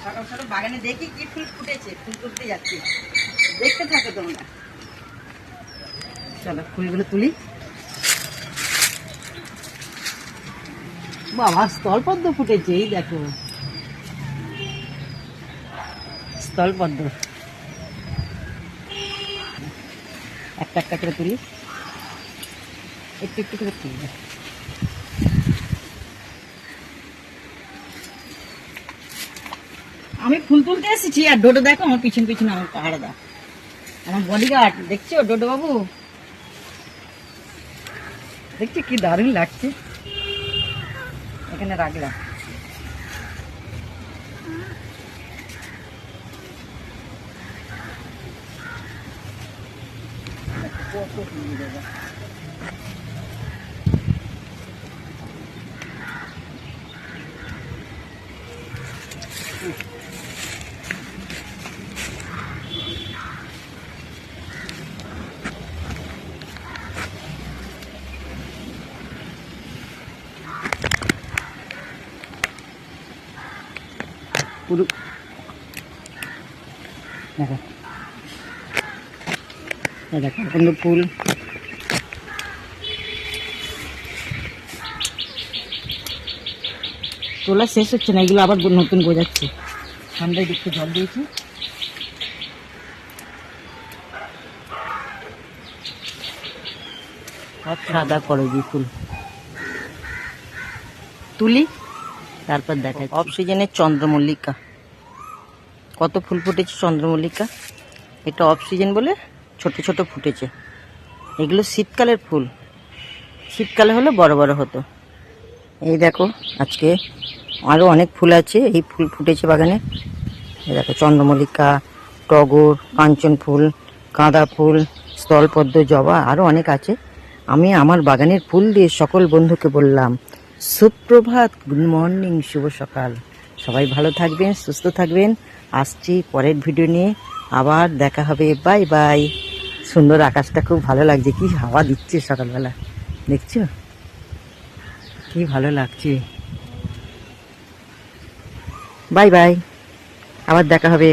সকাল সকাল বাগানে দেখি কি ফুল ফুটেছে, ফুল তুলতে যাচ্ছি, দেখতে থাকো তোমরা। চলো ফুলগুলো তুলি। বাবা স্থলপদ্ম ফুটেছে, এই দেখো স্থলপদ্ম। একটা একটা করে তুলি, একটু একটু করে তুলবে। আমি ফুল তুলতে এসেছি আর ডোডো দেখো আমার পিছন পিছনে আমার পাহাড় দা, আমার বডিগার্ড। দেখছো ডোডো বাবু, দেখছি কি দারুণ লাগছে। এখানে রাখলাম। কত ফুল দেবো। পুরো দেখো, দেখো কিন্তু ফুল তোলা শেষ হচ্ছে না, এগুলো আবার নতুন গোজাচ্ছে। ঠান্ডায় দিকতে জল দিয়েছি। সাদা করবি ফুল তুলি, তারপর দেখা অফ সিজনের চন্দ্রমল্লিকা। কত ফুল ফুটেছে চন্দ্রমল্লিকা, এটা অফ সিজন বলে ছোট ছোট ফুটেছে। এগুলো শীতকালের ফুল, শীতকালে হলে বড় বড় হতো। এই দেখো আজকে আরও অনেক ফুল আছে, এই ফুল ফুটেছে বাগানে। এই দেখো চন্দ্রমল্লিকা, টগর, কাঞ্চন ফুল, গাঁদা ফুল, স্থলপদ্ম, জবা, আরও অনেক আছে। আমি আমার বাগানের ফুল দিয়ে সকল বন্ধুকে বললাম সুপ্রভাত, গুড মর্নিং, শুভ সকাল। সবাই ভালো থাকবেন, সুস্থ থাকবেন। আসছি পরের ভিডিও নিয়ে, আবার দেখা হবে। Bye bye. সুন্দর আকাশটা খুব ভালো লাগছে, কি হাওয়া দিচ্ছে সকালবেলা, দেখছো কি ভালো লাগছে। বাই বাই, আবার দেখা হবে।